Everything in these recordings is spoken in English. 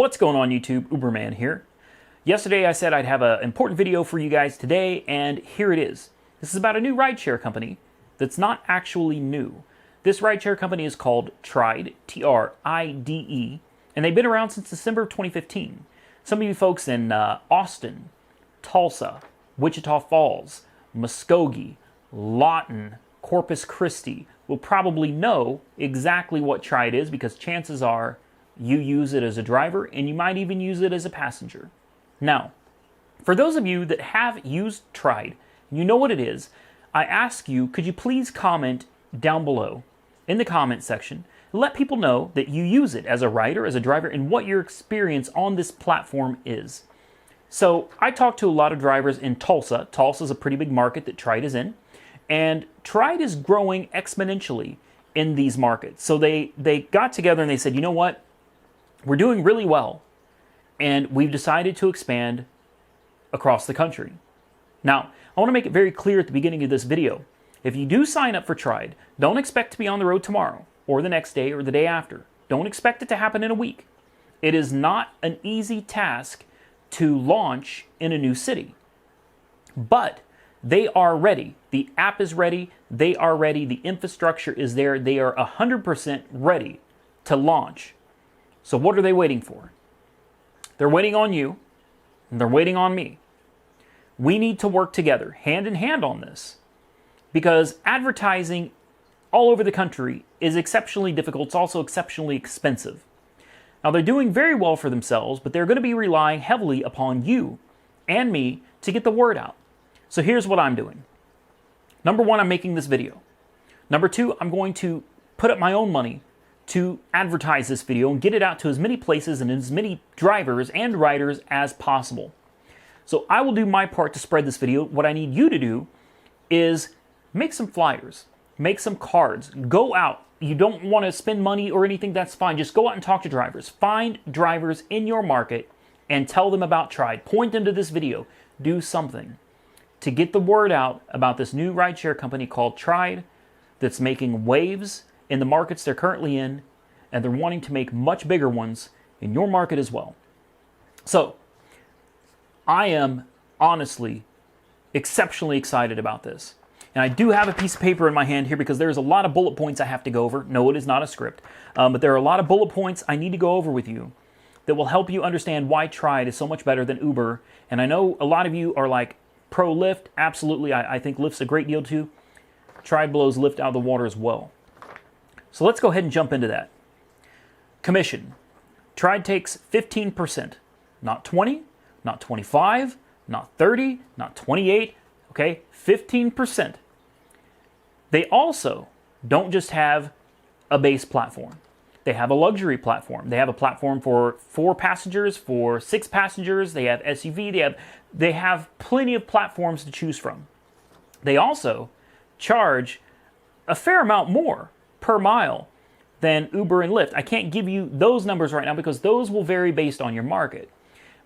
What's going on YouTube? Uberman here. Yesterday I said I'd have an important video for you guys today, and here it is. This is about a new rideshare company that's not actually new. This rideshare company is called TRIDE, T-R-I-D-E, and they've been around since December of 2015. Some of you folks in Austin, Tulsa, Wichita Falls, Muskogee, Lawton, Corpus Christi will probably know exactly what TRIDE is, because chances are you use it as a driver and you might even use it as a passenger. Now, for those of you that have used TRIDE, you know what it is, I ask you, could you please comment down below in the comment section and let people know that you use it as a rider, as a driver, and what your experience on this platform is. So I talked to a lot of drivers in Tulsa. Tulsa is a pretty big market that TRIDE is in, and TRIDE is growing exponentially in these markets. So they got together and they said, you know what? We're doing really well, and we've decided to expand across the country. Now, I want to make it very clear at the beginning of this video. If you do sign up for TRIDE, don't expect to be on the road tomorrow, or the next day, or the day after. Don't expect it to happen in a week. It is not an easy task to launch in a new city. But they are ready. The app is ready. They are ready. The infrastructure is there. They are 100% ready to launch. So what are they waiting for? They're waiting on you, and they're waiting on me. We need to work together, hand in hand on this, because advertising all over the country is exceptionally difficult. It's also exceptionally expensive. Now, they're doing very well for themselves, but they're going to be relying heavily upon you and me to get the word out. So here's what I'm doing. Number one, I'm making this video. Number two, I'm going to put up my own money to advertise this video and get it out to as many places and as many drivers and riders as possible. So I will do my part to spread this video. What I need you to do is make some flyers, make some cards, go out. You don't want to spend money or anything, that's fine. Just go out and talk to drivers. Find drivers in your market and tell them about TRIDE. Point them to this video. Do something to get the word out about this new rideshare company called TRIDE that's making waves in the markets they're currently in, and they're wanting to make much bigger ones in your market as well. So I am honestly exceptionally excited about this. And I do have a piece of paper in my hand here because there's a lot of bullet points I have to go over. No, it is not a script. But there are a lot of bullet points I need to go over with you that will help you understand why TRIDE is so much better than Uber. And I know a lot of you are like pro Lyft. Absolutely, I think Lyft's a great deal too. TRIDE blows Lyft out of the water as well. So let's go ahead and jump into that. Commission. TRIDE takes 15%. Not 20, not 25, not 30, not 28, okay? 15%. They also don't just have a base platform. They have a luxury platform. They have a platform for 4 passengers, for 6 passengers. They have SUV. They have plenty of platforms to choose from. They also charge a fair amount more per mile than Uber and Lyft. I can't give you those numbers right now because those will vary based on your market.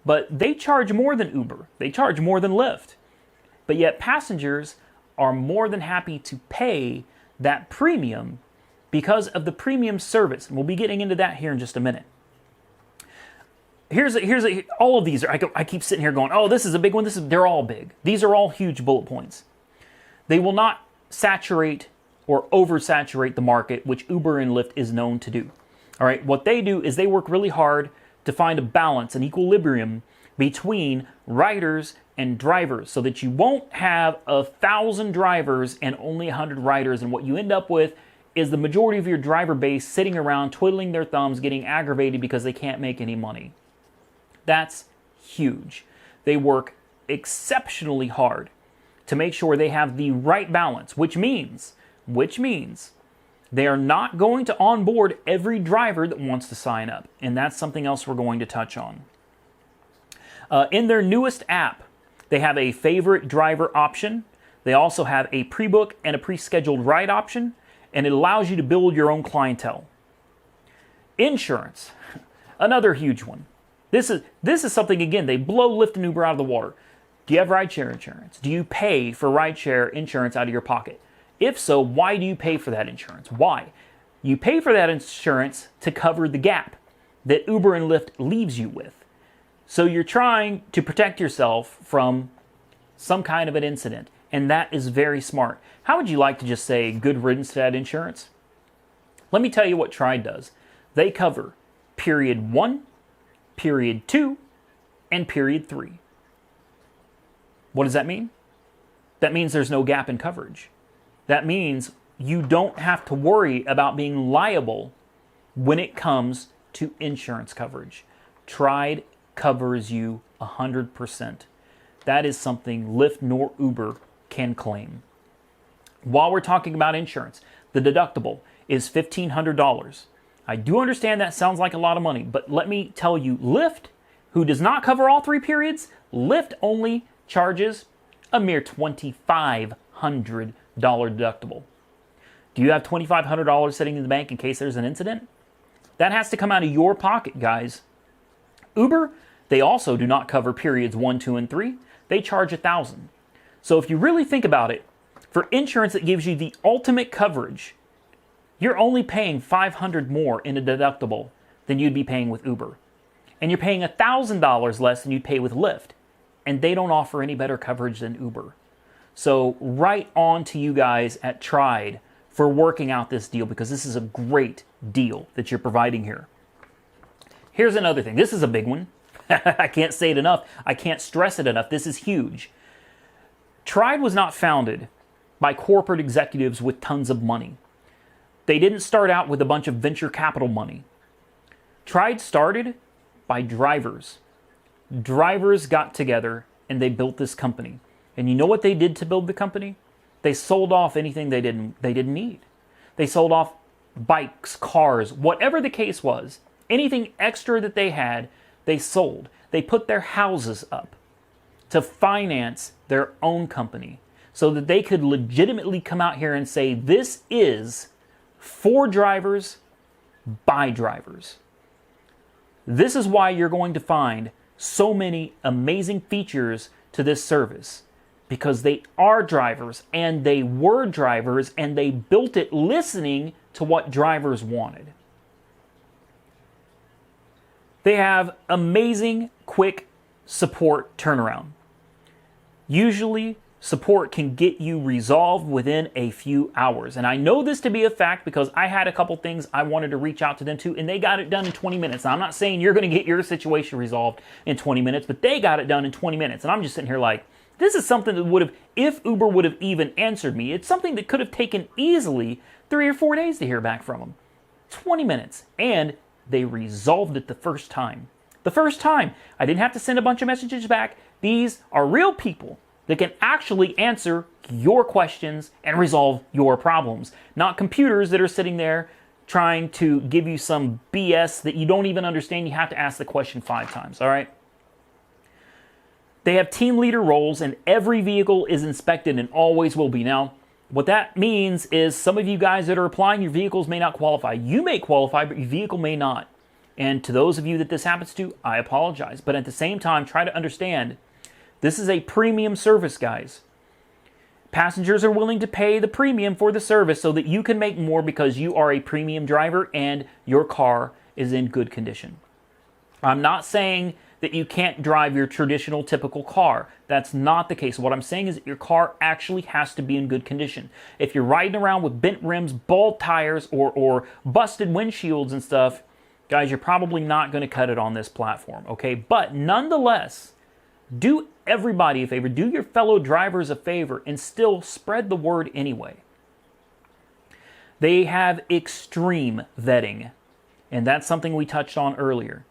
But they charge more than Uber. They charge more than Lyft. But yet passengers are more than happy to pay that premium because of the premium service. And we'll be getting into that here in just a minute. All of these I keep sitting here going, oh, this is a big one. They're all big. These are all huge bullet points. They will not saturate or oversaturate the market, which Uber and Lyft is known to do. All right, what they do is they work really hard to find a balance, an equilibrium between riders and drivers, so that you won't have 1,000 drivers and only 100 riders, and what you end up with is the majority of your driver base sitting around twiddling their thumbs, getting aggravated because they can't make any money. That's huge. They work exceptionally hard to make sure they have the right balance, which means they are not going to onboard every driver that wants to sign up. And that's something else we're going to touch on. In their newest app, they have a favorite driver option. They also have a pre-book and a pre-scheduled ride option, and it allows you to build your own clientele. Insurance, another huge one. This is something, again, they blow Lyft and Uber out of the water. Do you have rideshare insurance? Do you pay for rideshare insurance out of your pocket? If so, why do you pay for that insurance? Why? You pay for that insurance to cover the gap. that Uber and Lyft leaves you with. So you're trying to protect yourself from some kind of an incident, and that is very smart. How would you like to just say good riddance to that insurance? Let me tell you what TRIDE does. They cover period 1, period 2, and period 3. What does that mean? That means there's no gap in coverage. That means you don't have to worry about being liable when it comes to insurance coverage. TRIDE covers you 100%. That is something Lyft nor Uber can claim. While we're talking about insurance, the deductible is $1,500. I do understand that sounds like a lot of money, but let me tell you, Lyft, who does not cover all 3 periods, Lyft only charges a mere $2,500 deductible. Do you have $2,500 sitting in the bank in case there's an incident? That has to come out of your pocket, guys. Uber, they also do not cover periods 1, 2, and 3. They charge $1,000. So if you really think about it, for insurance that gives you the ultimate coverage, you're only paying $500 more in a deductible than you'd be paying with Uber. And you're paying $1,000 less than you'd pay with Lyft. And they don't offer any better coverage than Uber. So right on to you guys at TRIDE for working out this deal, because this is a great deal that you're providing here. Here's another thing. This is a big one. I can't say it enough. I can't stress it enough. This is huge. TRIDE was not founded by corporate executives with tons of money. They didn't start out with a bunch of venture capital money. TRIDE started by drivers. Drivers got together and they built this company. And you know what they did to build the company? They sold off anything they didn't need. They sold off bikes, cars, whatever the case was. Anything extra that they had, they sold. They put their houses up to finance their own company so that they could legitimately come out here and say, this is for drivers, by drivers. This is why you're going to find so many amazing features to this service, because they are drivers and they were drivers and they built it listening to what drivers wanted. They have amazing quick support turnaround. Usually support can get you resolved within a few hours. And I know this to be a fact because I had a couple things I wanted to reach out to them to, and they got it done in 20 minutes. Now, I'm not saying you're going to get your situation resolved in 20 minutes, but they got it done in 20 minutes. And I'm just sitting here like, this is something that would have, if Uber would have even answered me, it's something that could have taken easily 3 or 4 days to hear back from them. 20 minutes. And they resolved it the first time. The first time. I didn't have to send a bunch of messages back. These are real people that can actually answer your questions and resolve your problems. Not computers that are sitting there trying to give you some BS that you don't even understand. You have to ask the question 5 times, all right? They have team leader roles, and every vehicle is inspected and always will be. Now, what that means is some of you guys that are applying, your vehicles may not qualify. You may qualify, but your vehicle may not. And to those of you that this happens to, I apologize. But at the same time, try to understand, this is a premium service, guys. Passengers are willing to pay the premium for the service so that you can make more because you are a premium driver and your car is in good condition. I'm not saying that you can't drive your traditional typical car. That's not the case. What I'm saying is that your car actually has to be in good condition. If you're riding around with bent rims, bald tires, or busted windshields and stuff, guys, you're probably not going to cut it on this platform, okay? But nonetheless, do everybody a favor, do your fellow drivers a favor, and still spread the word anyway. They have extreme vetting, and that's something we touched on earlier.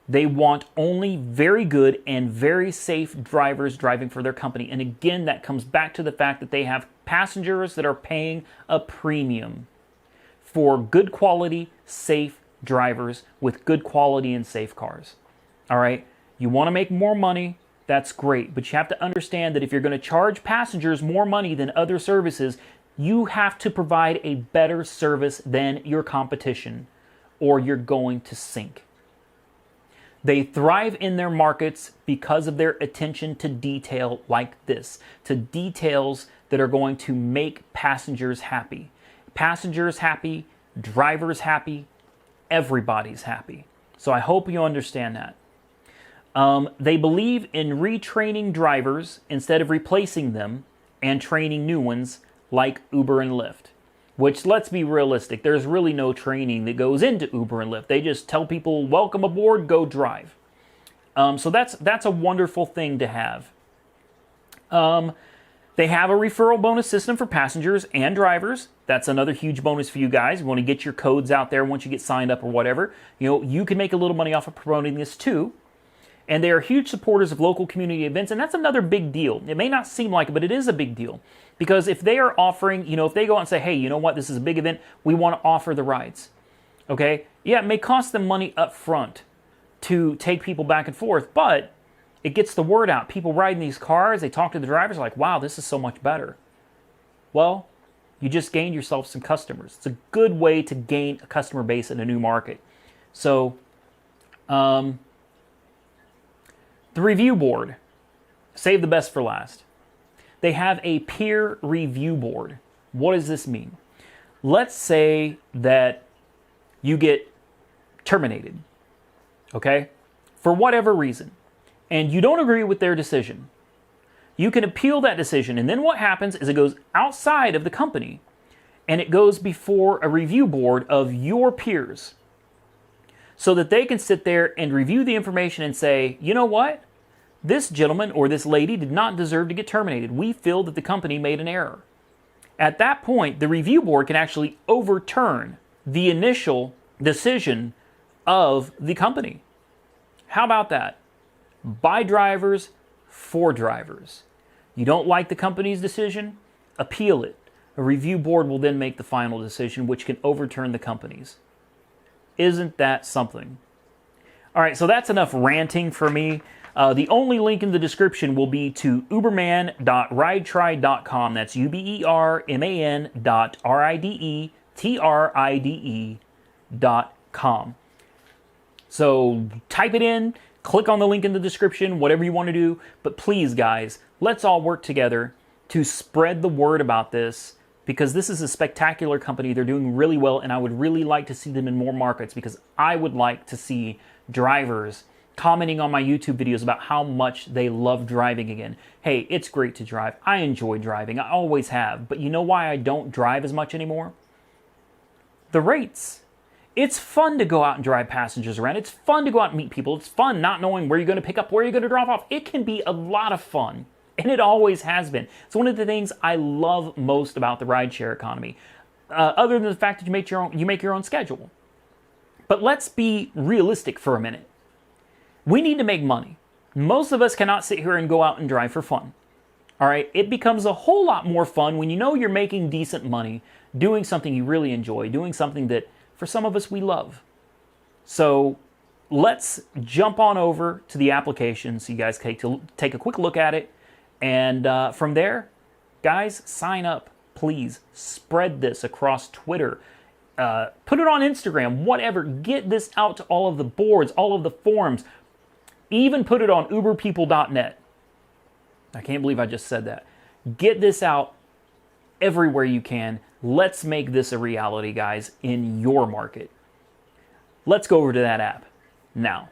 They want only very good and very safe drivers driving for their company. And again, that comes back to the fact that they have passengers that are paying a premium for good quality, safe drivers with good quality and safe cars. All right, you want to make more money, that's great, but you have to understand that if you're going to charge passengers more money than other services, you have to provide a better service than your competition, or you're going to sink. They thrive in their markets because of their attention to detail like this, to details that are going to make passengers happy. Passengers happy, drivers happy, everybody's happy. So I hope you understand that. They believe in retraining drivers instead of replacing them and training new ones like Uber and Lyft. Which, let's be realistic, there's really no training that goes into Uber and Lyft. They just tell people, welcome aboard, go drive. So that's a wonderful thing to have. They have a referral bonus system for passengers and drivers. That's another huge bonus for you guys. You want to get your codes out there once you get signed up or whatever. You know, you can make a little money off of promoting this too. And they are huge supporters of local community events, and that's another big deal. It may not seem like it, but it is a big deal. Because if they are offering, you know, if they go out and say, hey, you know what, this is a big event, we want to offer the rides. Okay? Yeah, it may cost them money up front to take people back and forth, but it gets the word out. People ride in these cars, they talk to the drivers, like, wow, this is so much better. Well, you just gained yourself some customers. It's a good way to gain a customer base in a new market. So, the review board, save the best for last. They have a peer review board. What does this mean? Let's say that you get terminated, okay, for whatever reason, and you don't agree with their decision. You can appeal that decision, and then what happens is it goes outside of the company, and it goes before a review board of your peers, so that they can sit there and review the information and say, you know what? This gentleman or this lady did not deserve to get terminated. We feel that the company made an error. At that point, the review board can actually overturn the initial decision of the company. How about that? By drivers, for drivers. You don't like the company's decision? Appeal it. A review board will then make the final decision, which can overturn the company's. Isn't that something? All right, so that's enough ranting for me. The only link in the description will be to uberman.ridetride.com. That's uberman.ridetride.com. So type it in, click on the link in the description, whatever you want to do. But please, guys, let's all work together to spread the word about this, because this is a spectacular company. They're doing really well, and I would really like to see them in more markets, because I would like to see drivers commenting on my YouTube videos about how much they love driving again. Hey, it's great to drive. I enjoy driving. I always have. But you know why I don't drive as much anymore? The rates. It's fun to go out and drive passengers around. It's fun to go out and meet people. It's fun not knowing where you're going to pick up, where you're going to drop off. It can be a lot of fun. And it always has been. It's one of the things I love most about the rideshare economy. Other than the fact that you make your own schedule. But let's be realistic for a minute. We need to make money. Most of us cannot sit here and go out and drive for fun. All right? It becomes a whole lot more fun when you know you're making decent money, doing something you really enjoy, doing something that, for some of us, we love. So let's jump on over to the application so you guys can take a quick look at it. And from there, guys, sign up. Please spread this across Twitter. Put it on Instagram, whatever. Get this out to all of the boards, all of the forums. Even put it on uberpeople.net. I can't believe I just said that. Get this out everywhere you can. Let's make this a reality, guys, in your market. Let's go over to that app now.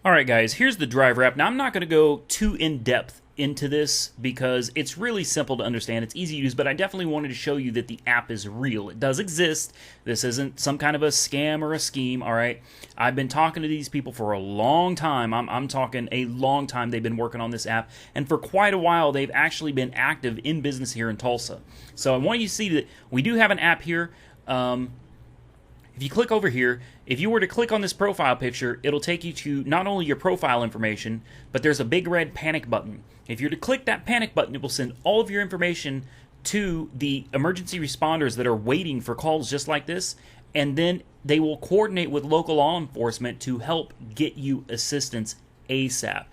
All right, guys, here's the driver app. Now, I'm not going to go too in-depth into this because it's really simple to understand. It's easy to use, but I definitely wanted to show you that the app is real. It does exist. This isn't some kind of a scam or a scheme, all right? I've been talking to these people for a long time. I'm talking a long time they've been working on this app, and for quite a while they've actually been active in business here in Tulsa. So I want you to see that we do have an app here. If you click over here, if you were to click on this profile picture, it'll take you to not only your profile information, but there's a big red panic button. If you're to click that panic button, it will send all of your information to the emergency responders that are waiting for calls just like this, and then they will coordinate with local law enforcement to help get you assistance ASAP.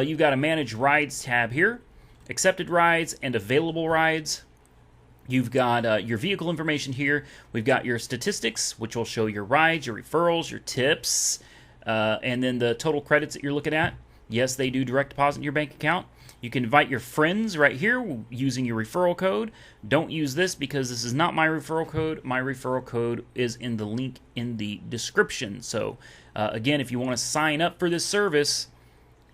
You've got a Manage Rides tab here, Accepted Rides and Available Rides. You've got your vehicle information here. We've got your statistics, which will show your rides, your referrals, your tips, and then the total credits that you're looking at. Yes, they do direct deposit in your bank account. You can invite your friends right here using your referral code. Don't use this because this is not my referral code. My referral code is in the link in the description. So Again, if you want to sign up for this service,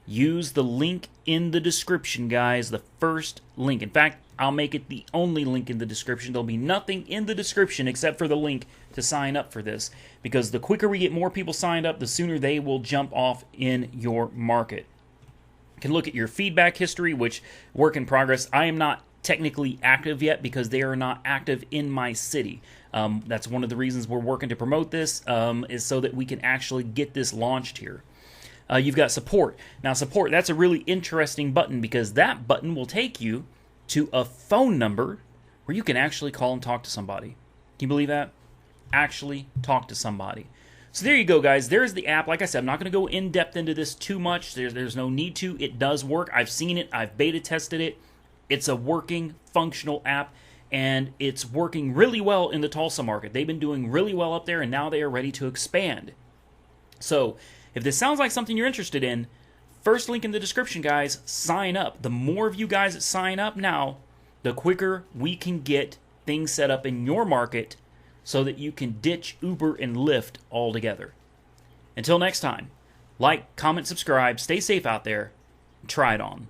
use the link in the description, guys. The first link. In fact, I'll make it the only link in the description. There'll be nothing in the description except for the link to sign up for this, because the quicker we get more people signed up, the sooner they will jump off in your market. You can look at your feedback history, which work in progress. I am not technically active yet because they are not active in my city. That's one of the reasons we're working to promote this, is so that we can actually get this launched here. You've got support. Now support, that's a really interesting button, because that button will take you to a phone number where you can actually call and talk to somebody. Can you believe that? Actually talk to somebody. So there you go, guys. There's the app. Like I said, I'm not going to go in depth into this too much. There's no need to. It does work. I've seen it. I've beta tested it. It's a working, functional app, and it's working really well in the Tulsa market. They've been doing really well up there, and now they are ready to expand. So if this sounds like something you're interested in, first link in the description, guys. Sign up. The more of you guys that sign up now, the quicker we can get things set up in your market so that you can ditch Uber and Lyft altogether. Until next time, like, comment, subscribe, stay safe out there, and try it on.